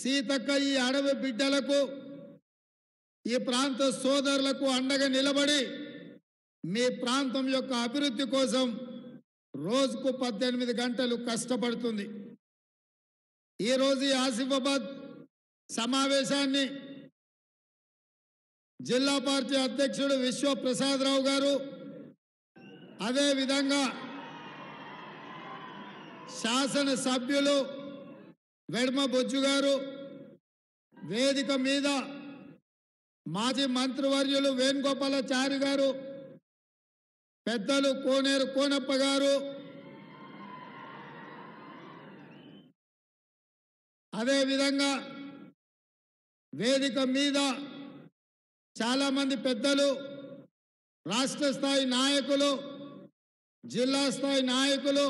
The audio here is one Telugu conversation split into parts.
సీతక్క ఈ అడవి బిడ్డలకు ఈ ప్రాంత సోదరులకు అండగా నిలబడి మీ ప్రాంతం యొక్క అభివృద్ధి కోసం రోజుకు 18 గంటలు కష్టపడుతుంది. ఈరోజు ఈ ఆసిఫాబాద్ సమావేశాన్ని జిల్లా పార్టీ అధ్యక్షుడు విశ్వప్రసాదరావు గారు, అదేవిధంగా శాసన సభ్యులు వెడ్మ బొజ్జు గారు, వేదిక మీద మాజీ మంత్రివర్యులు వేణుగోపాలాచారి గారు, పెద్దలు కోనేరు కోనప్ప గారు, అదేవిధంగా వేదిక మీద చాలామంది పెద్దలు, రాష్ట్ర స్థాయి నాయకులు, జిల్లా స్థాయి నాయకులు,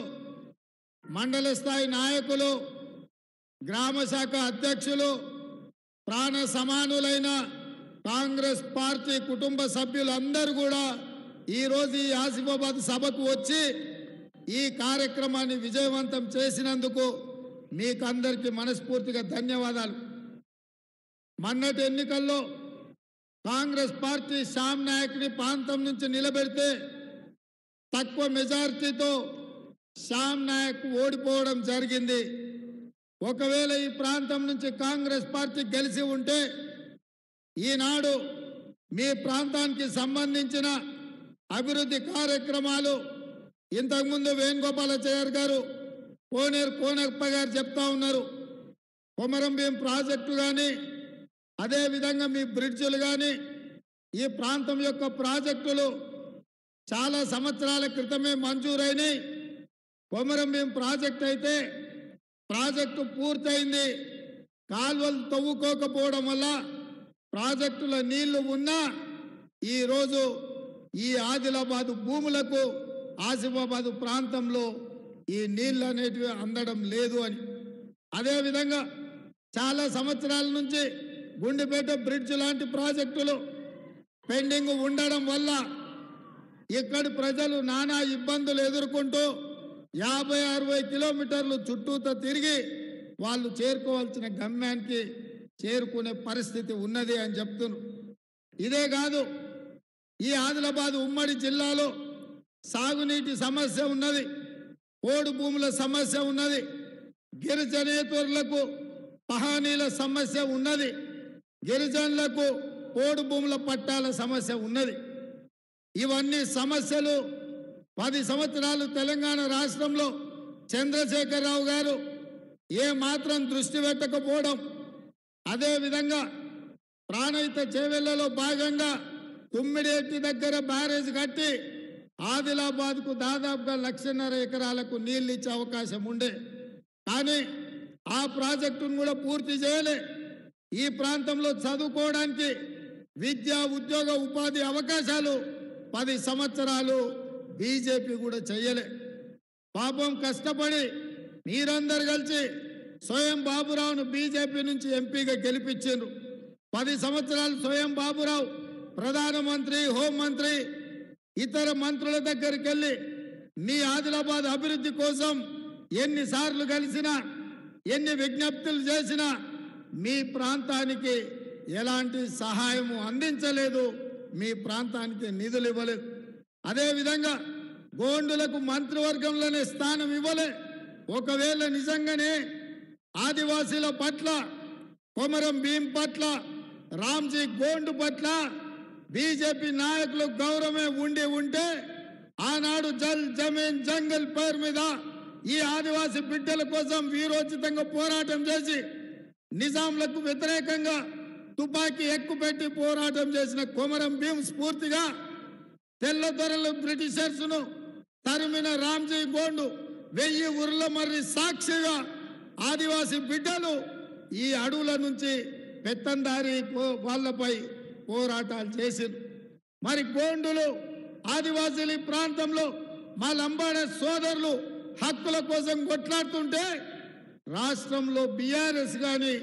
మండల స్థాయి నాయకులు, గ్రామ శాఖ అధ్యక్షులు, ప్రాణ సమానులైన కాంగ్రెస్ పార్టీ కుటుంబ సభ్యులందరూ కూడా ఈరోజు ఈ ఆసిఫాబాద్ సభకు వచ్చి ఈ కార్యక్రమాన్ని విజయవంతం చేసినందుకు మీకందరికీ మనస్ఫూర్తిగా ధన్యవాదాలు. మొన్నటి ఎన్నికల్లో కాంగ్రెస్ పార్టీ శ్యామ్ నాయక్ని ప్రాంతం నుంచి నిలబెడితే తక్కువ మెజారిటీతో శ్యామ్ నాయక్ ఓడిపోవడం జరిగింది. ఒకవేళ ఈ ప్రాంతం నుంచి కాంగ్రెస్ పార్టీ గెలిచి ఉంటే ఈనాడు మీ ప్రాంతానికి సంబంధించిన అభివృద్ధి కార్యక్రమాలు ఇంతకుముందు వేణుగోపాలాచారి గారు, కోనేరు కోనప్ప గారు చెప్తా ఉన్నారు. కొమరం భీం ప్రాజెక్టు కానీ, అదేవిధంగా మీ బ్రిడ్జులు కానీ, ఈ ప్రాంతం యొక్క ప్రాజెక్టులు చాలా సంవత్సరాల క్రితమే మంజూరైనాయి. కొమరం భీం ప్రాజెక్ట్ అయితే ప్రాజెక్టు పూర్తయింది. కాల్వలు తవ్వుకోకపోవడం వల్ల ప్రాజెక్టుల నీళ్లు ఉన్నా ఈరోజు ఈ ఆదిలాబాదు భూములకు ఆసిఫాబాదు ప్రాంతంలో ఈ నీళ్ళు అనేటివి అందడం లేదు అని. అదేవిధంగా చాలా సంవత్సరాల నుంచి గుండెపేట బ్రిడ్జ్ లాంటి ప్రాజెక్టులు పెండింగ్ ఉండడం వల్ల ఇక్కడి ప్రజలు నానా ఇబ్బందులు ఎదుర్కొంటూ 50-60 కిలోమీటర్లు చుట్టూతో తిరిగి వాళ్ళు చేరుకోవాల్సిన గమ్యానికి చేరుకునే పరిస్థితి ఉన్నది అని చెప్తున్నారు. ఇదే కాదు, ఈ ఆదిలాబాద్ ఉమ్మడి జిల్లాలో సాగునీటి సమస్య ఉన్నది, పోడు భూముల సమస్య ఉన్నది, గిరిజనేతరులకు పహానీల సమస్య ఉన్నది, గిరిజనులకు పోడు భూముల పట్టాల సమస్య ఉన్నది. ఇవన్నీ సమస్యలు 10 సంవత్సరాలు తెలంగాణ రాష్ట్రంలో చంద్రశేఖరరావు గారు ఏ మాత్రం దృష్టి పెట్టకపోవడం, అదేవిధంగా ప్రాణహిత చేవెళ్లలో భాగంగా కుమ్మిడేటి దగ్గర బ్యారేజ్ కట్టి ఆదిలాబాద్కు దాదాపుగా 1.5 ఎకరాలకు నీళ్ళు ఇచ్చే అవకాశం ఉండే, కానీ ఆ ప్రాజెక్టును కూడా పూర్తి చేయలే. ఈ ప్రాంతంలో చదువుకోవడానికి విద్యా ఉద్యోగ ఉపాధి అవకాశాలు 10 సంవత్సరాలు బీజేపీ కూడా చేయలే. పాపం కష్టపడి మీరందరు కలిసి స్వయం బాబురావును బీజేపీ నుంచి ఎంపీగా గెలిపించారు. 10 సంవత్సరాలు స్వయం బాబురావు ప్రధానమంత్రి, హోంమంత్రి, ఇతర మంత్రుల దగ్గరికి వెళ్ళి మీ ఆదిలాబాద్ అభివృద్ధి కోసం ఎన్నిసార్లు కలిసినా, ఎన్ని విజ్ఞప్తులు చేసినా మీ ప్రాంతానికి ఎలాంటి సహాయము అందించలేదు, మీ ప్రాంతానికి నిధులు ఇవ్వలేదు. అదేవిధంగా గోండులకు మంత్రివర్గంలోనే స్థానం ఇవ్వలే. ఒకవేళ నిజంగానే ఆదివాసీల పట్ల, కొమరం భీం పట్ల, రామ్జీ గోండు పట్ల బీజేపీ నాయకులకు గౌరవమే ఉంటే ఆనాడు జల్ జమీన్ జంగల్ పేరు మీద ఈ ఆదివాసీ బిడ్డల కోసం వీరోచితంగా పోరాటం చేసి నిజాంలకు వ్యతిరేకంగా తుపాకీ ఎక్కుపెట్టి పోరాటం చేసిన కొమరం భీం స్ఫూర్తిగా తెల్లదొరలు బ్రిటిషర్స్ను తరిమిన రామ్జీ గోండు 1000 ఉర్ల మర్రి సాక్షిగా ఆదివాసీ బిడ్డలు ఈ అడవుల నుంచి పెత్తందారి వాళ్ళపై పోరాటాలు చేసింది. మరి గోండులు ఆదివాసీల ప్రాంతంలో మా లంబాడ సోదరులు హక్కుల కోసం కొట్లాడుతుంటే రాష్ట్రంలో బీఆర్ఎస్ కానీ,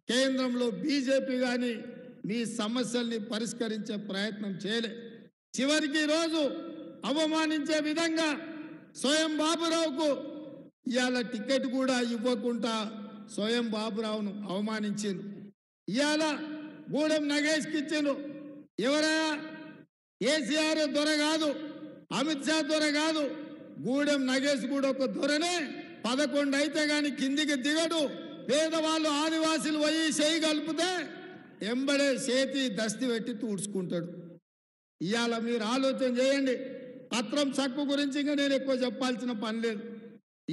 కేంద్రంలో బీజేపీ కానీ మీ సమస్యల్ని పరిష్కరించే ప్రయత్నం చేయలే. చివరికి రోజు అవమానించే విధంగా స్వయం బాబురావుకు ఇవాళ టికెట్ కూడా ఇవ్వకుండా స్వయం బాబురావును అవమానించిండ్రు. ఇవాళ గూడెం నగేష్కి ఇచ్చిండ్రు. ఎవరయ్యా? కేసీఆర్ దొర కాదు, అమిత్ షా దొర కాదు, గూడెం నగేష్ కూడా ఒక దొరనే. 11 అయితే గాని కిందికి దిగడు. పేదవాళ్ళు ఆదివాసీలు పోయి చేయి కలిపితే ఎంబడే చేతి దస్తి పెట్టి తూడ్చుకుంటాడు. ఇవాళ మీరు ఆలోచన చేయండి. పత్రం చక్కు గురించి ఇంకా నేను ఎక్కువ చెప్పాల్సిన పని లేదు.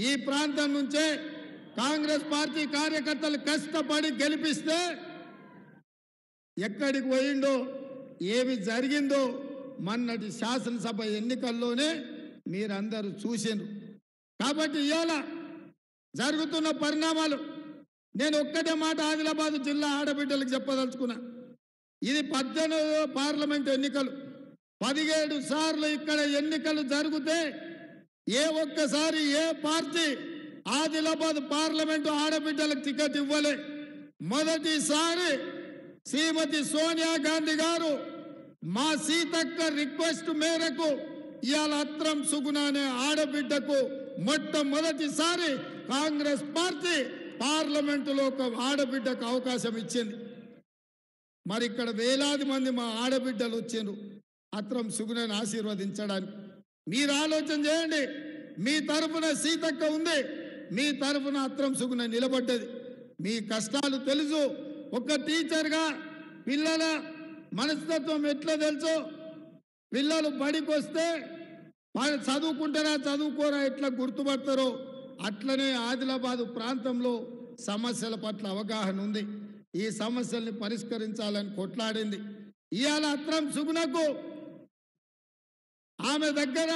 ఈ ప్రాంతం నుంచే కాంగ్రెస్ పార్టీ కార్యకర్తలు కష్టపడి గెలిపిస్తే ఎక్కడికి పోయిండో, ఏమి జరిగిందో మొన్నటి శాసనసభ ఎన్నికల్లోనే మీరందరూ చూసిండ్రు. కాబట్టి ఇవాళ జరుగుతున్న పరిణామాలు నేను ఒక్కటే మాట ఆదిలాబాద్ జిల్లా ఆడబిడ్డలకు చెప్పదలుచుకున్నా. ఇది 18వ పార్లమెంట్ ఎన్నికలు. 17 సార్లు ఇక్కడ ఎన్నికలు జరిగితే ఏ ఒక్కసారి ఏ పార్టీ ఆదిలాబాద్ పార్లమెంటు ఆడబిడ్డలకు టికెట్ ఇవ్వలే. మొదటిసారి శ్రీమతి సోనియా గాంధీ గారు మా సీతక్క రిక్వెస్ట్ మేరకు ఇవాళ అత్రం సుగుణ అనే ఆడబిడ్డకు మొట్టమొదటిసారి కాంగ్రెస్ పార్టీ పార్లమెంటులో ఒక ఆడబిడ్డకు అవకాశం ఇచ్చింది. మరి ఇక్కడ వేలాది మంది మా ఆడబిడ్డలు వచ్చిండ్రు అత్రం సుగుణని ఆశీర్వదించడానికి. మీరు ఆలోచన చేయండి. మీ తరఫున సీతక్క ఉంది, మీ తరఫున అత్రం సుగుణ నిలబడ్డది. మీ కష్టాలు తెలుసు. ఒక టీచర్గా పిల్లల మనస్తత్వం ఎట్లా తెలుసో, పిల్లలు బడికి వస్తే చదువుకుంటారా చదువుకోరా ఎట్లా గుర్తుపడతారో అట్లనే ఆదిలాబాదు ప్రాంతంలో సమస్యల పట్ల అవగాహన ఉంది. ఈ సమస్యల్ని పరిష్కరించాలని కొట్లాడింది. ఇవాళ అత్రం సుగుణకు ఆమె దగ్గర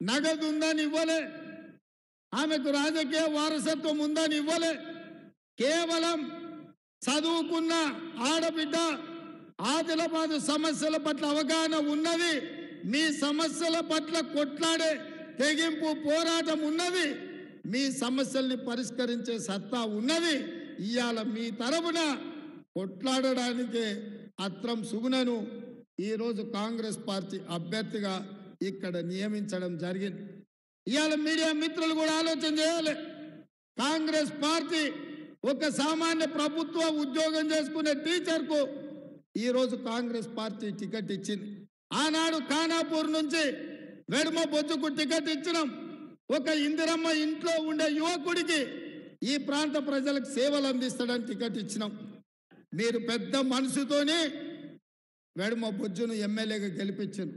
నగదు ఉందని ఇవ్వలే, ఆమెకు రాజకీయ వారసత్వం ఉందని ఇవ్వలే. కేవలం చదువుకున్న ఆడబిడ్డ, ఆదిలాబాదు సమస్యల పట్ల అవగాహన ఉన్నది, మీ సమస్యల పట్ల కొట్లాడే తెగింపు పోరాటం ఉన్నది, మీ సమస్యల్ని పరిష్కరించే సత్తా ఉన్నది. ఇవాళ మీ తరపున కొట్లాడడానికే అత్రం సుగుణను ఈరోజు కాంగ్రెస్ పార్టీ అభ్యర్థిగా ఇక్కడ నియమించడం జరిగింది. ఇవాళ మీడియా మిత్రులు కూడా ఆలోచన చేయాలి. కాంగ్రెస్ పార్టీ ఒక సామాన్య ప్రభుత్వ ఉద్యోగం చేసుకునే టీచర్కు ఈరోజు కాంగ్రెస్ పార్టీ టికెట్ ఇచ్చింది. ఆనాడు ఖానాపూర్ నుంచి వెడుమ బొజ్జుకు టికెట్ ఇచ్చినాం. ఒక ఇందిరమ్మ ఇంట్లో ఉండే యువకుడికి ఈ ప్రాంత ప్రజలకు సేవలు అందిస్తాడని టికెట్ ఇచ్చినాం. మీరు పెద్ద మనసుతోనే వెడుమ బొజ్జును ఎమ్మెల్యేగా గెలిపించారు.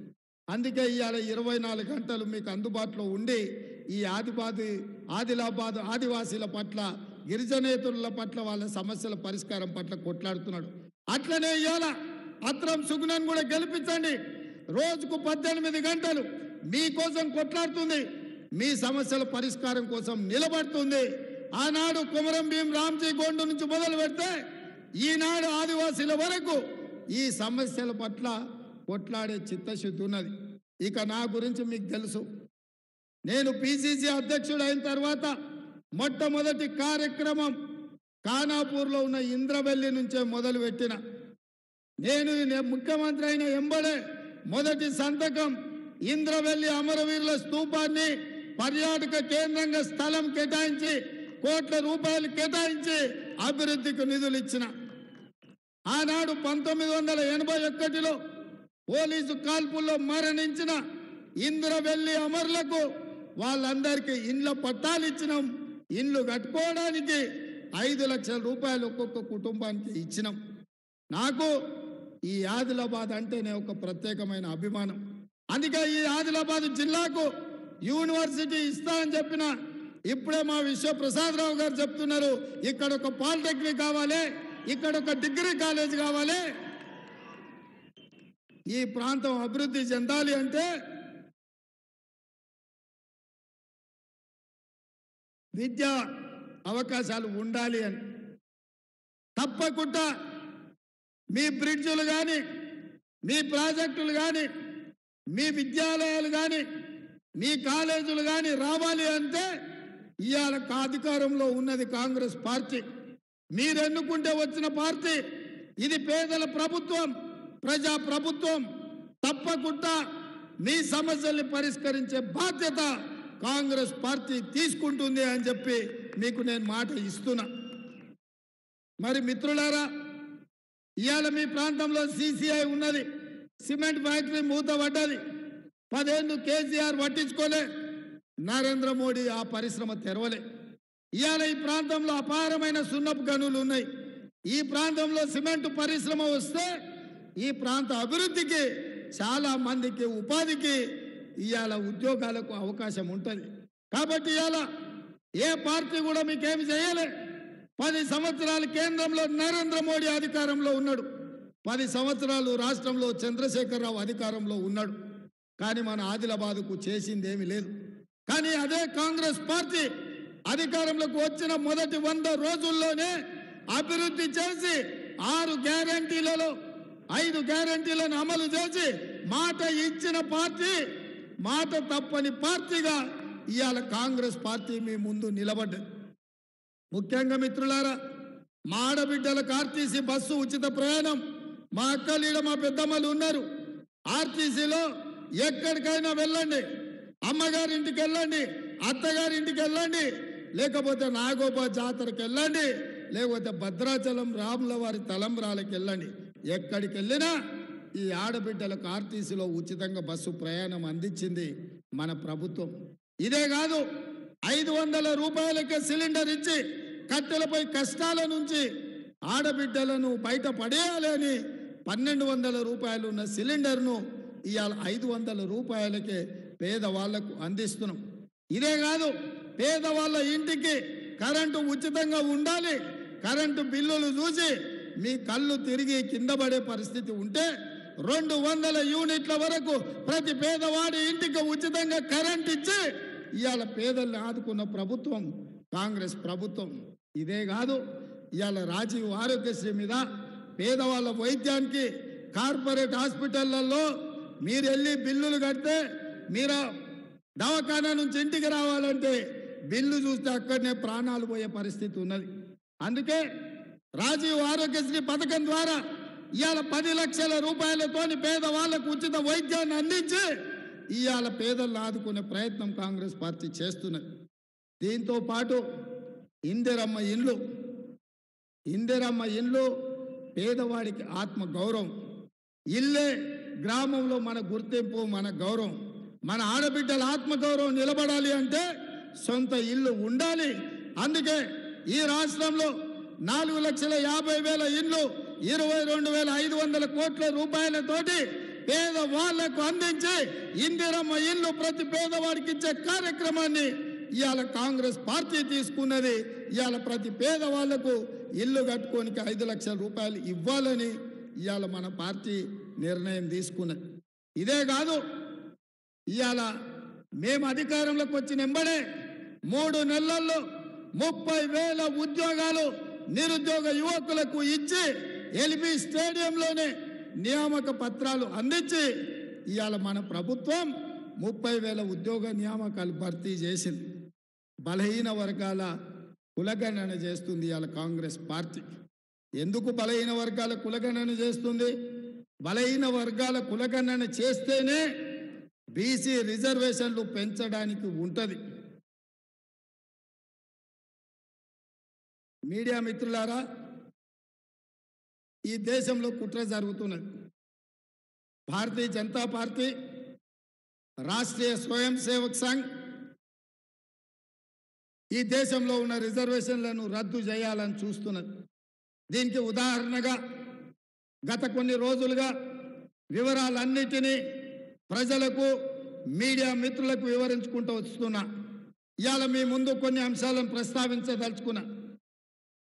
అందుకే ఇవాళ 24 గంటలు మీకు అందుబాటులో ఉండి ఈ ఆదిలాబాద్ ఆదివాసీల పట్ల, గిరిజనేతరుల పట్ల, వాళ్ళ సమస్యల పరిష్కారం పట్ల కొట్లాడుతున్నాడు. అట్లనే ఇవాళ అత్రం సుగుణను కూడా గెలిపించండి. రోజుకు 18 గంటలు మీకోసం కొట్లాడుతుంది, మీ సమస్యల పరిష్కారం కోసం నిలబడుతుంది. ఆనాడు కుమరం భీం రామ్జీ గోండు నుంచి మొదలు పెడితే ఈనాడు ఆదివాసీల వరకు ఈ సమస్యల పట్ల కొట్లాడే చిత్తశుద్ధి ఉన్నది. ఇక నా గురించి మీకు తెలుసు. నేను పిసిసి అధ్యక్షుడు అయిన తర్వాత మొట్టమొదటి కార్యక్రమం ఖానాపూర్లో ఉన్న ఇంద్రవెల్లి నుంచే మొదలుపెట్టిన. నేను ముఖ్యమంత్రి అయిన ఎంబడే మొదటి సంతకం ఇంద్రవెల్లి అమరవీరుల స్తూపాన్ని పర్యాటక కేంద్రంగా స్థలం కేటాయించి కోట్ల రూపాయలు కేటాయించి అభివృద్ధికి నిధులు ఇచ్చిన. ఆనాడు 1981లో పోలీసు కాల్పుల్లో మరణించిన ఇంద్రవెల్లి అమరులకు వాళ్ళందరికీ ఇండ్ల పట్టాలు ఇచ్చినాం. ఇండ్లు కట్టుకోవడానికి 5 లక్షల రూపాయలు ఒక్కొక్క కుటుంబానికి ఇచ్చినాం. నాకు ఈ ఆదిలాబాద్ అంటేనే ఒక ప్రత్యేకమైన అభిమానం. అందుకే ఈ ఆదిలాబాద్ జిల్లాకు యూనివర్సిటీ ఇస్తా అని చెప్పిన. ఇప్పుడే మా విశ్వప్రసాదరావు గారు చెప్తున్నారు, ఇక్కడ ఒక పాలిటెక్నిక్ కావాలి, ఇక్కడ ఒక డిగ్రీ కాలేజ్ కావాలి. ఈ ప్రాంతం అభివృద్ధి చెందాలి అంటే విద్యా అవకాశాలు ఉండాలి అని. తప్పకుండా మీ బ్రిడ్జులు కానీ, మీ ప్రాజెక్టులు కానీ, మీ విద్యాలయాలు కానీ, మీ కాలేజీలు కానీ రావాలి అంటే ఇవాళ అధికారంలో ఉన్నది కాంగ్రెస్ పార్టీ. మీరు ఎన్నుకుంటే వచ్చిన పార్టీ. ఇది పేదల ప్రభుత్వం, ప్రజా ప్రభుత్వం. తప్పకుండా మీ సమస్యల్ని పరిష్కరించే బాధ్యత కాంగ్రెస్ పార్టీ తీసుకుంటుంది అని చెప్పి మీకు నేను మాట ఇస్తున్నా. మరి మిత్రులారా, ఇవాళ మీ ప్రాంతంలో సిసిఐ ఉన్నది, సిమెంట్ ఫ్యాక్టరీ మూతపడ్డది. 10 ఏళ్ళు కేసీఆర్ పట్టించుకోలే, నరేంద్ర మోడీ ఆ పరిశ్రమ తెరవలే. ఇవాళ ఈ ప్రాంతంలో అపారమైన సున్నపు గనులు ఉన్నాయి. ఈ ప్రాంతంలో సిమెంట్ పరిశ్రమ వస్తే ఈ ప్రాంత అభివృద్ధికి, చాలా మందికి ఉపాధికి, ఇవాళ ఉద్యోగాలకు అవకాశం ఉంటుంది. కాబట్టి ఇవాళ ఏ పార్టీ కూడా మీకేమి చేయలే. 10 సంవత్సరాలు కేంద్రంలో నరేంద్ర మోడీ అధికారంలో ఉన్నాడు, 10 సంవత్సరాలు రాష్ట్రంలో చంద్రశేఖరరావు అధికారంలో ఉన్నాడు. కానీ మన ఆదిలాబాద్కు చేసిందేమీ లేదు. కానీ అదే కాంగ్రెస్ పార్టీ అధికారంలోకి వచ్చిన మొదటి 100 రోజుల్లోనే అభివృద్ధి చేసి 6 గ్యారంటీలలో 5 గ్యారంటీలను అమలు చేసి మాట ఇచ్చిన పార్టీ, మాట తప్పని పార్టీగా ఇవాళ కాంగ్రెస్ పార్టీ మీ ముందు నిలబడ్డది. ముఖ్యంగా మిత్రులారా, మా ఆడబిడ్డలకు ఆర్టీసీ బస్సు ఉచిత ప్రయాణం. మా అక్కలీడ మా పెద్దమ్మలు ఉన్నారు. ఆర్టీసీలో ఎక్కడికైనా వెళ్ళండి, అమ్మగారింటికి వెళ్ళండి, అత్తగారింటికి వెళ్ళండి, లేకపోతే నాగోబా జాతరకి వెళ్ళండి, లేకపోతే భద్రాచలం రాముల వారి తలంబ్రాలకు వెళ్ళండి. ఎక్కడికి వెళ్ళినా ఈ ఆడబిడ్డలకు ఆర్టీసీలో ఉచితంగా బస్సు ప్రయాణం అందించింది మన ప్రభుత్వం. ఇదే కాదు, 500 రూపాయలకే సిలిండర్ ఇచ్చి కట్టెలపై కష్టాల నుంచి ఆడబిడ్డలను బయట పడేయాలి అని 1200 రూపాయలు ఉన్న సిలిండర్ను ఇవాళ 500 రూపాయలకే పేదవాళ్లకు అందిస్తున్నాం. ఇదే కాదు, పేదవాళ్ళ ఇంటికి కరెంటు ఉచితంగా ఉండాలి, కరెంటు బిల్లులు చూసి మీ కళ్ళు తిరిగి కింద పడే పరిస్థితి ఉంటే 200 యూనిట్ల వరకు ప్రతి పేదవాడి ఇంటికి ఉచితంగా కరెంట్ ఇచ్చి ఇవాళ పేదల్ని ఆదుకున్న ప్రభుత్వం కాంగ్రెస్ ప్రభుత్వం. ఇదే కాదు, ఇవాళ రాజీవ్ ఆరోగ్యశ్రీ మీద పేదవాళ్ళ వైద్యానికి కార్పొరేట్ హాస్పిటళ్లలో మీరు వెళ్ళి బిల్లులు కడితే, మీరు దవాఖానా నుంచి ఇంటికి రావాలంటే బిల్లు చూస్తే అక్కడనే ప్రాణాలు పోయే పరిస్థితి ఉన్నది. అందుకే రాజీవ్ ఆరోగ్యశ్రీ పథకం ద్వారా ఇవాళ 10 లక్షల రూపాయలతోని పేదవాళ్లకు ఉచిత వైద్యాన్ని అందించి ఇవాళ పేదలను ఆదుకునే ప్రయత్నం కాంగ్రెస్ పార్టీ చేస్తున్నది. దీంతో పాటు ఇందిరమ్మ ఇండ్లు పేదవాడికి ఆత్మ గౌరవం. ఇల్లే గ్రామంలో మన గుర్తింపు, మన గౌరవం. మన ఆడబిడ్డల ఆత్మగౌరవం నిలబడాలి అంటే సొంత ఇల్లు ఉండాలి. అందుకే ఈ రాష్ట్రంలో 4,50,000 ఇండ్లు 22,500 కోట్ల రూపాయలతోటి పేదవాళ్లకు అందించి ఇందిరమ్మ ఇల్లు ప్రతి పేదవాడికి ఇచ్చే కార్యక్రమాన్ని ఇవాళ కాంగ్రెస్ పార్టీ తీసుకున్నది. ఇవాళ ప్రతి పేదవాళ్లకు ఇల్లు కట్టుకోనికి 5 లక్షల రూపాయలు ఇవ్వాలని ఇవాళ మన పార్టీ నిర్ణయం తీసుకున్నది. ఇదే కాదు, ఇవాళ మేము అధికారంలోకి వచ్చిన వెంబడే 3 నెలల్లో 30,000 ఉద్యోగాలు నిరుద్యోగ యువకులకు ఇచ్చి ఎల్బీ స్టేడియంలోనే నియామక పత్రాలు అందించి ఇవాళ మన ప్రభుత్వం 30,000 ఉద్యోగ నియామకాలు భర్తీ చేసింది. బలహీన వర్గాల కులగణన చేస్తుంది ఇవాళ కాంగ్రెస్ పార్టీ. ఎందుకు బలహీన వర్గాల కులగణన చేస్తుంది? బలహీన వర్గాల కులగణన చేస్తేనే బీసీ రిజర్వేషన్లు పెంచడానికి ఉంటుంది. మీడియా మిత్రులారా, ఈ దేశంలో కుట్ర జరుగుతున్నది. భారతీయ జనతా పార్టీ, రాష్ట్రీయ స్వయం సేవక్ సంఘ్ ఈ దేశంలో ఉన్న రిజర్వేషన్లను రద్దు చేయాలని చూస్తున్నది. దీనికి ఉదాహరణగా గత కొన్ని రోజులుగా వివరాలన్నిటినీ ప్రజలకు, మీడియా మిత్రులకు వివరించుకుంటూ వస్తున్నా. ఇవాళ మీ ముందు కొన్ని అంశాలను ప్రస్తావించదలుచుకున్నా.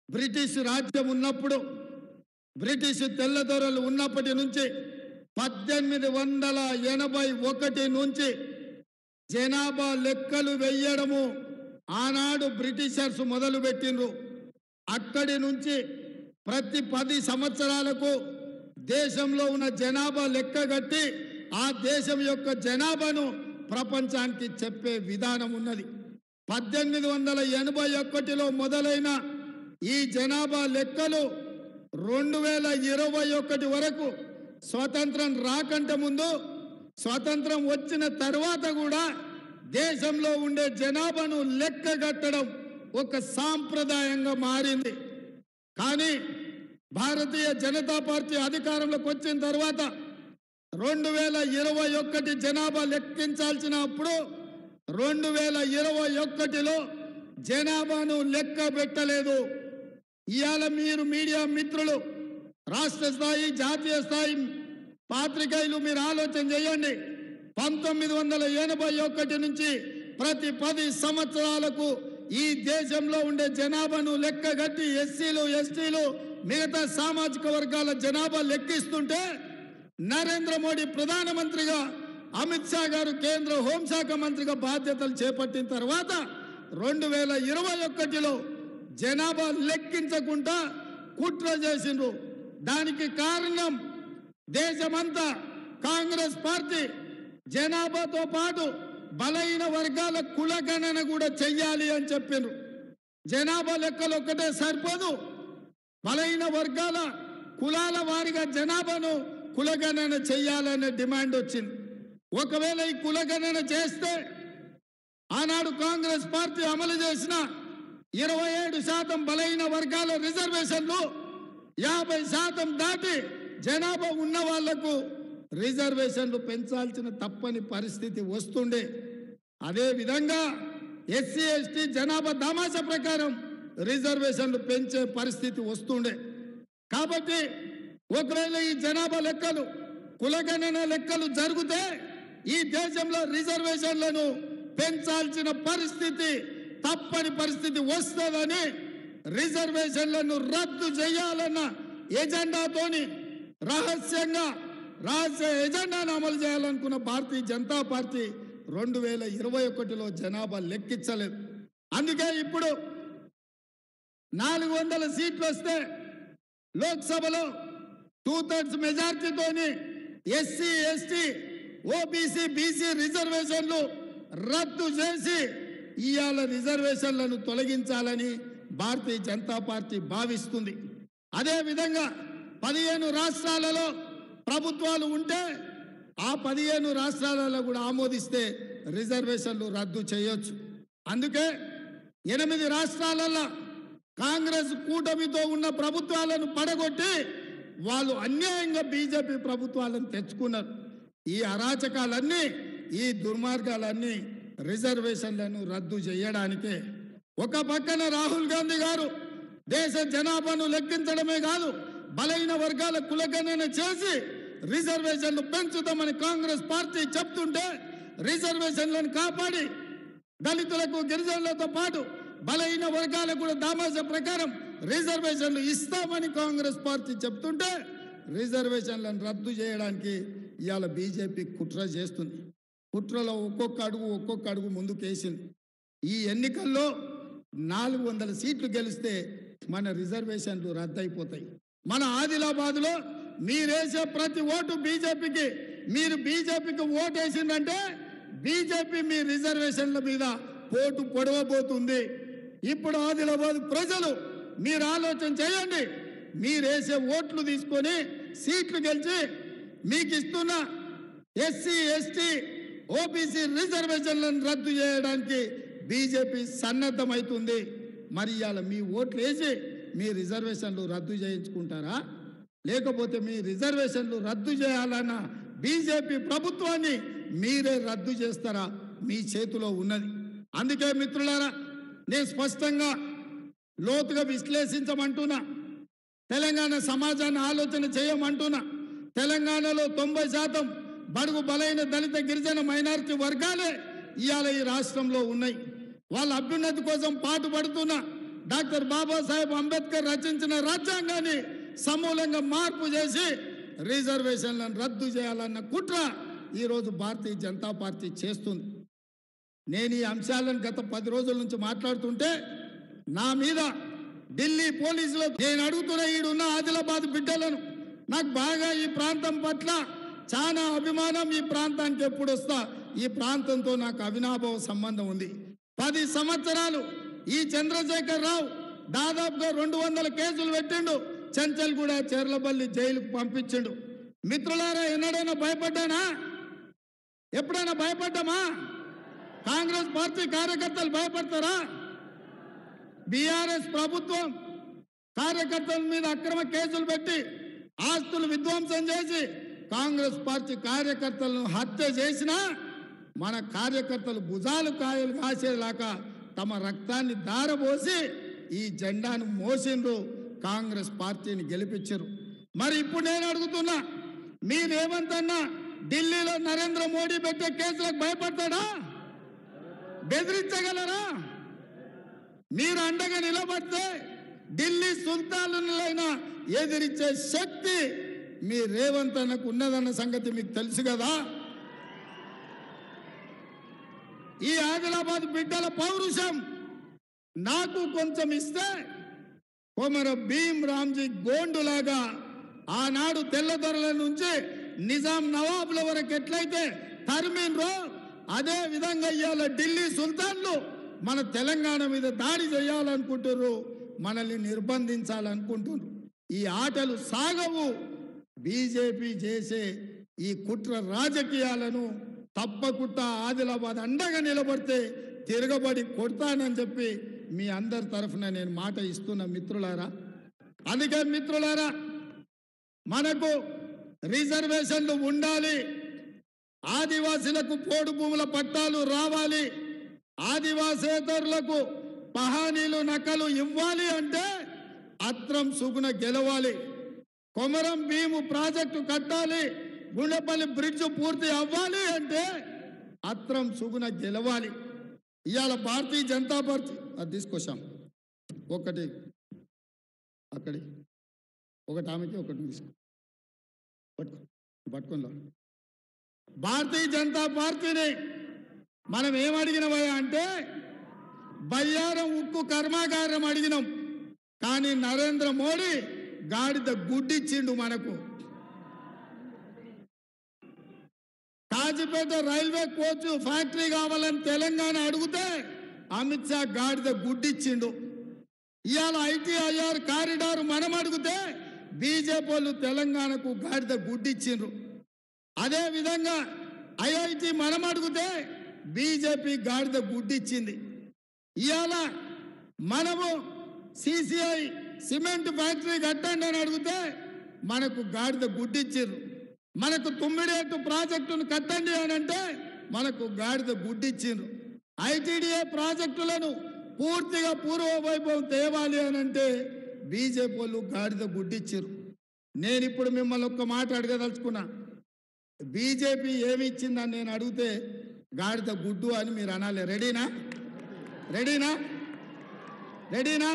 బ్రిటిష్ రాజ్యం ఉన్నప్పుడు, బ్రిటిష్ తెల్లదొరలు ఉన్నప్పటి నుంచి 1881 నుంచి జనాభా లెక్కలు వెయ్యడము ఆనాడు బ్రిటిషర్స్ మొదలుపెట్టిండ్రు. అక్కడి నుంచి ప్రతి 10 సంవత్సరాలకు దేశంలో ఉన్న జనాభా లెక్క కట్టి ఆ దేశం యొక్క జనాభాను ప్రపంచానికి చెప్పే విధానం ఉన్నది. 1881లో మొదలైన ఈ జనాభా లెక్కలు 2021 వరకు, స్వతంత్రం రాకంటే ముందు, స్వతంత్రం వచ్చిన తర్వాత కూడా దేశంలో ఉండే జనాభాను లెక్కగట్టడం ఒక సాంప్రదాయంగా మారింది. కానీ భారతీయ జనతా పార్టీ అధికారంలోకి వచ్చిన తర్వాత 2021 జనాభా లెక్కించాల్సినప్పుడు 2021లో జనాభాను లెక్క పెట్టలేదు. ఇవాళ మీరు మీడియా మిత్రులు, రాష్ట్ర స్థాయి, జాతీయ స్థాయి పాత్రికేయులు మీరు ఆలోచన చేయండి. 1981 నుంచి ప్రతి 10 సంవత్సరాలకు ఈ దేశంలో ఉండే జనాభాను లెక్కగట్టి ఎస్సీలు, ఎస్టీలు, మిగతా సామాజిక వర్గాల జనాభా లెక్కిస్తుంటే నరేంద్ర మోడీ ప్రధానమంత్రిగా, అమిత్ షా గారు కేంద్ర హోంశాఖ మంత్రిగా బాధ్యతలు చేపట్టిన తర్వాత 2021లో జనాభా లెక్కించకుండా కుట్ర చేసిండ్రు. దానికి కారణం దేశమంతా కాంగ్రెస్ పార్టీ జనాభాతో పాటు బలహీన వర్గాల కులగణన కూడా చెయ్యాలి అని చెప్పిండ్రు. జనాభా లెక్కలు ఒక్కటే సరిపోదు, బలహీన వర్గాల కులాల వారిగా జనాభాను కులగణన చెయ్యాలనే డిమాండ్ వచ్చింది. ఒకవేళ ఈ కులగణన చేస్తే ఆనాడు కాంగ్రెస్ పార్టీ అమలు చేసిన 27% బలహీన వర్గాల రిజర్వేషన్లు 50% దాటి జనాభా ఉన్న వాళ్లకు రిజర్వేషన్లు పెంచాల్సిన తప్పని పరిస్థితి వస్తుండే. అదే విధంగా ఎస్సీ, ఎస్టీ జనాభా దామాషా ప్రకారం రిజర్వేషన్లు పెంచే పరిస్థితి వస్తుండే. కాబట్టి ఒకవేళ ఈ జనాభా లెక్కలు, కులగణన లెక్కలు జరిగితే ఈ దేశంలో రిజర్వేషన్లను పెంచాల్సిన పరిస్థితి, తప్పని పరిస్థితి వస్తుందని రిజర్వేషన్లను రద్దు చేయాలన్న ఎజెండాతోని రహస్యంగా ఎజెండాను అమలు చేయాలనుకున్న భారతీయ జనతా పార్టీ 2021లో జనాభా లెక్కించలేదు. అందుకే ఇప్పుడు 400 సీట్లు వస్తే లోక్సభలో 2/3 మెజార్టీతోని ఎస్సీ, ఎస్టీ, ఓబీసీ, బీసీ రిజర్వేషన్లు రద్దు చేసి ఇవాళ రిజర్వేషన్లను తొలగించాలని భారతీయ జనతా పార్టీ భావిస్తుంది. అదేవిధంగా 15 రాష్ట్రాలలో ప్రభుత్వాలు ఉంటే ఆ 15 రాష్ట్రాలలో కూడా ఆమోదిస్తే రిజర్వేషన్లు రద్దు చేయొచ్చు. అందుకే 8 రాష్ట్రాలలో కాంగ్రెస్ కూటమితో ఉన్న ప్రభుత్వాలను పడగొట్టి వాళ్ళు అన్యాయంగా బీజేపీ ప్రభుత్వాలను తెచ్చుకున్నారు. ఈ అరాచకాలన్నీ, ఈ దుర్మార్గాలన్నీ రిజర్వేషన్లను రద్దు చేయడానికే. ఒక పక్కన రాహుల్ గాంధీ గారు దేశ జనాభాను లెక్కించడమే కాదు, బలహీన వర్గాల కులగణన చేసి రిజర్వేషన్లు పెంచుతామని కాంగ్రెస్ పార్టీ చెప్తుంటే, రిజర్వేషన్లను కాపాడి దళితులకు, గిరిజనులతో పాటు బలహీన వర్గాలకు కూడా దామాషా ప్రకారం రిజర్వేషన్లు ఇస్తామని కాంగ్రెస్ పార్టీ చెప్తుంటే రిజర్వేషన్లను రద్దు చేయడానికి ఇవాళ బీజేపీ కుట్ర చేస్తుంది. కుట్రలో ఒక్కొక్క అడుగు ముందుకేసింది. ఈ ఎన్నికల్లో 400 సీట్లు గెలిస్తే మన రిజర్వేషన్లు రద్దయిపోతాయి. మన ఆదిలాబాద్లో మీరేసే ప్రతి ఓటు బీజేపీకి, మీరు బీజేపీకి ఓటు వేసిందంటే బీజేపీ మీ రిజర్వేషన్ల మీద పోటు పొడవబోతుంది. ఇప్పుడు ఆదిలాబాద్ ప్రజలు మీరు ఆలోచన చేయండి. మీరేసే ఓట్లు తీసుకొని సీట్లు గెలిచి మీకు ఇస్తున్న ఎస్సీ, ఎస్టీ, ఓబీసీ రిజర్వేషన్లను రద్దు చేయడానికి బీజేపీ సన్నద్ధమవుతుంది. మరి ఇవాళ మీ ఓట్లు వేసి మీ రిజర్వేషన్లు రద్దు చేయించుకుంటారా, లేకపోతే మీ రిజర్వేషన్లు రద్దు చేయాలన్న బీజేపీ ప్రభుత్వాన్ని మీరే రద్దు చేస్తారా? మీ చేతిలో ఉన్నది. అందుకే మిత్రులారా, నేను స్పష్టంగా లోతుగా విశ్లేషించమంటున్నా, తెలంగాణ సమాజాన్ని ఆలోచన చేయమంటున్నా. తెలంగాణలో 90% బడుగు బలైన దళిత గిరిజన మైనారిటీ వర్గాలే ఇవాళ ఈ రాష్ట్రంలో ఉన్నాయి. వాళ్ళ అభ్యున్నతి కోసం పాటుపడుతున్న డాక్టర్ బాబాసాహెబ్ అంబేద్కర్ రచించిన రాజ్యాంగాన్ని సమూలంగా మార్పు చేసి రిజర్వేషన్లను రద్దు చేయాలన్న కుట్ర ఈరోజు భారతీయ జనతా పార్టీ చేస్తుంది. నేను ఈ అంశాలను గత 10 రోజుల నుంచి మాట్లాడుతుంటే నా మీద ఢిల్లీ పోలీసులు, నేను అడుగుతున్న ఈడున్న ఆదిలాబాద్ బిడ్డలను, నాకు బాగా ఈ ప్రాంతం పట్ల చాలా అభిమానం. ఈ ప్రాంతానికి ఎప్పుడు వస్తా, ఈ ప్రాంతంతో నాకు అవినాభావ సంబంధం ఉంది. 10 సంవత్సరాలు ఈ చంద్రశేఖర్ రావు దాదాపుగా 200 కేసులు పెట్టిండు. చెంచల్గూడ, చెర్లపల్లి జైలుకు పంపించిండు. మిత్రులారా, ఎన్నడైనా భయపడ్డానా? ఎప్పుడైనా భయపడ్డామా? కాంగ్రెస్ పార్టీ కార్యకర్తలు భయపడతారా? బీఆర్ఎస్ ప్రభుత్వం కార్యకర్తల మీద అక్రమ కేసులు పెట్టి ఆస్తులు విధ్వంసం చేసి కాంగ్రెస్ పార్టీ కార్యకర్తలను హత్య చేసినా మన కార్యకర్తలు భుజాలు కాయలు కాసేలాగా తమ రక్తాన్ని దారబోసి ఈ జెండాను మోసిండ్రు, కాంగ్రెస్ పార్టీని గెలిపించారు. మరి ఇప్పుడు నేను అడుగుతున్నా, మీ రేవంత్ అన్న ఢిల్లీలో నరేంద్ర మోడీ పెట్టే కేసులకు భయపడతాడా? బెదిరించగలరా? మీరు అండగా నిలబడితే ఢిల్లీ సుల్తానులైనా ఎదిరించే శక్తి మీ రేవంత్ అన్నకు ఉన్నదన్న సంగతి మీకు తెలుసు కదా. ఈ ఆదిలాబాద్ బిడ్డల పౌరుషం నాకు కొంచెం ఇస్తే కొమర భీం రామ్జీ గోండులాగా ఆనాడు తెల్లదొరల నుంచి నిజాం నవాబుల వరకు ఎట్లయితే తరిమిన్రో అదే విధంగా ఇవాళ ఢిల్లీ సుల్తాన్లు మన తెలంగాణ మీద దాడి చేయాలనుకుంటున్నారు, మనల్ని నిర్బంధించాలనుకుంటున్నారు. ఈ ఆటలు సాగవు. బీజేపీ చేసే ఈ కుట్ర రాజకీయాలను తప్పకుండా ఆదిలాబాద్ అండగా నిలబడితే తిరగబడి కొడతానని చెప్పి మీ అందరి తరఫున నేను మాట ఇస్తున్నా మిత్రులారా. అందుకే మిత్రులారా, మనకు రిజర్వేషన్లు ఉండాలి, ఆదివాసీలకు పోడు భూముల పట్టాలు రావాలి, ఆదివాసేతరులకు పహానీలు నకలు ఇవ్వాలి అంటే అత్రం సుగుణ గెలవాలి, కొమరం భీము ప్రాజెక్టు కట్టాలి, గుండెపల్లి బ్రిడ్జ్ పూర్తి అవ్వాలి అంటే అత్రం సుగుణ గెలవాలి. ఇవాళ భారతీయ జనతా పార్టీ అది తీసుకొచ్చాం, ఒకటి అక్కడి ఒకటి ఆమెకి ఒకటి తీసుకో పట్టుకుందా. భారతీయ జనతా పార్టీని మనం ఏమడిగినవయ్యా అంటే బయ్యారం ఉక్కు కర్మాగారం అడిగినాం, కానీ నరేంద్ర మోడీ గాడిద గుడ్డిచ్చిండు మనకు. కాజీపేట రైల్వే కోచ్ ఫ్యాక్టరీ కావాలని తెలంగాణ అడిగితే అమిత్ షా గాడిద గుడ్డిచ్చిండు. ఇవాళ ఐటీఐఆర్ కారిడార్ మనం అడిగితే బీజేపీ వాళ్ళు తెలంగాణకు గాడిద గుడ్డిచ్చిండ్రు. అదే విధంగా ఐఐటి మనం అడిగితే బీజేపీ గాడిద గుడ్డిచ్చింది. ఇవాళ మనము సిసిఐ సిమెంట్ ఫ్యాక్టరీ కట్టండి అని అడిగితే మనకు గాడిద గుడ్డిచ్చిర్రు. మనకు తుమ్మిడేటు ప్రాజెక్టును కట్టండి అని అంటే మనకు గాడిద గుడ్డిచ్చిర్రు. ఐటీడీఏ ప్రాజెక్టులను పూర్తిగా పూర్వవైభవం తేవాలి అని అంటే బీజేపీ వాళ్ళు గాడిద గుడ్డిచ్చిర్రు. నేను ఇప్పుడు మిమ్మల్ని ఒక్క మాట అడగదలుచుకున్నా, బీజేపీ ఏమి ఇచ్చిందని నేను అడిగితే గాడిద గుడ్డు అని మీరు అనాలి. రెడీనా? రెడీనా? రెడీనా?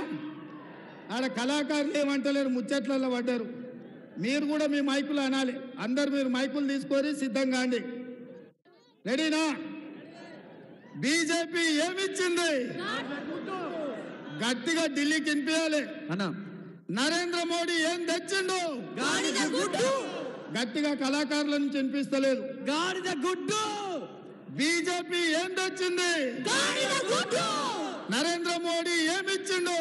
ఆడ కళాకారులు ఏమంటలేరు, ముచ్చట్లలో పడ్డారు. మీరు కూడా మీ మైకులు అనాలి. అందరు మీరు మైకులు తీసుకొని సిద్ధంగా అండి. రెడీనా? బీజేపీ ఏమిచ్చింది గట్టిగా ఢిల్లీకి వినిపించాలి. నరేంద్ర మోడీ ఏం తెచ్చిండు? గట్టిగా కళాకారుల నుంచి వినిపిస్తలేదు. గాడిద గుడ్డు. బీజేపీ ఏం తెచ్చింది? నరేంద్ర మోడీ ఏమిచ్చిండు?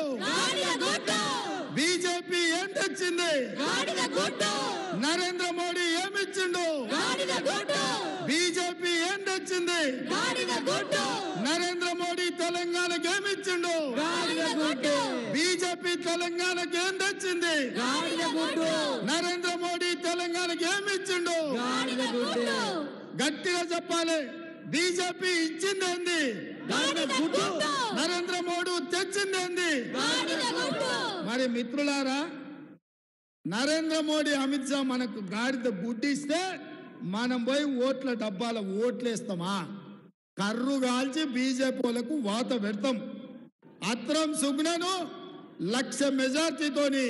బీజేపీ ఏం తెచ్చింది? నరేంద్ర మోడీ ఏమిచ్చిండు? బీజేపీ ఏం తెచ్చింది? నరేంద్ర మోడీ తెలంగాణకి ఏమిచ్చిండు? బీజేపీ తెలంగాణకి ఏం తెచ్చింది? నరేంద్ర మోడీ తెలంగాణకి ఏమిచ్చిండు? గట్టిగా చెప్పాలి. బీజేపీ ఇచ్చిందేంది? నరేంద్ర మోడీ తెచ్చిందేంది? మరి మిత్రులారా, నరేంద్ర మోడీ అమిత్ షా మనకు గాడిద గుడ్డిస్తే మనం పోయి ఓట్ల డబ్బాల ఓట్లేస్తామా? కర్రు కాల్చి బీజేపీ వాళ్ళకు వాత పెడతాం. అత్రం సుగ్నను 1,00,000 మెజార్టీతోని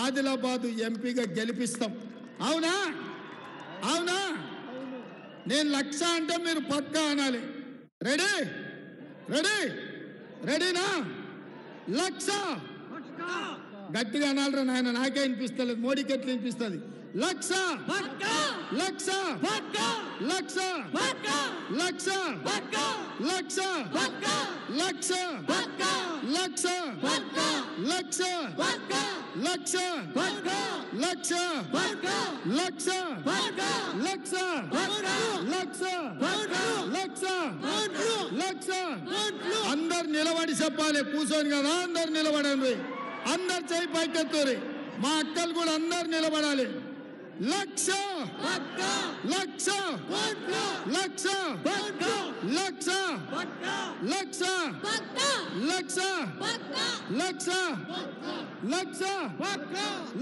ఆదిలాబాదు ఎంపీగా గెలిపిస్తాం. అవునా? అవునా? నేను 1,00,000 అంటే మీరు పక్కా అనాలి. రెడీ? రెడీ? రెడీనా? 1,00,000 గట్టిగా అనాలరా నాయన, నాకే వినిపిస్తలేదు, మోడీకి ఎట్లా వినిపిస్తుంది? 1,00,000 1,00,000 1,00,000 1,00,000 1,00,000 1,00,000 1,00,000 1,00,000 1,00,000 1,00,000 1,00,000 1,00,000 1,00,000 1,00,000 1,00,000 లక్ష అందరు నిలబడి చెప్పాలి, కూర్చొని కదా అందరు నిలబడండి, అందరు చేయి పైకెత్తురి, మా అక్కలు కూడా అందరు నిలబడాలి. లక్ష లక్ష లక్ష లక్ష లక్ష లక్ష లక్ష లక్ష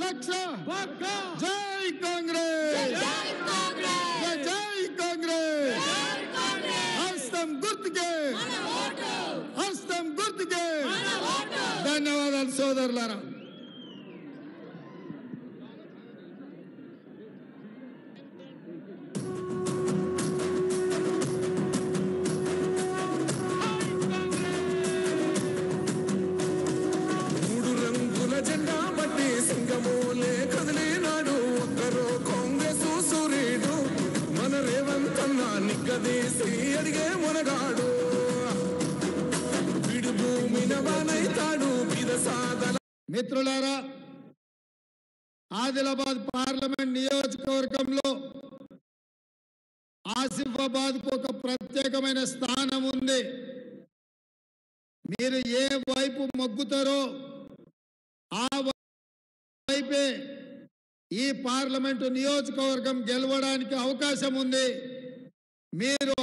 లక్ష జై కాంగ్రెస్, జై కాంగ్రెస్. హస్తం గుర్తుకే, హస్తం గుర్తుకే. ధన్యవాదాలు సోదరులారా. జెండా బట్టి సింగమూలే కదిలినాడు ఒక్కరో కాంగ్రెస్ సూర్యుడు మన రేవంత్ అన్న నిగ్గదీసి అడిగే మునగాడు విడు భూమిన బానైతాడు బీద సాదల. మిత్రులారా, ఆదిలాబాద్ పార్లమెంట్ నియోజకవర్గంలో ఆసిఫాబాద్ కు ఒక ప్రత్యేకమైన స్థానం ఉంది. మీరు ఏ వైపు మొగ్గుతారో ఆ వైపే ఈ పార్లమెంటు నియోజకవర్గం గెలవడానికి అవకాశం ఉంది. మీరు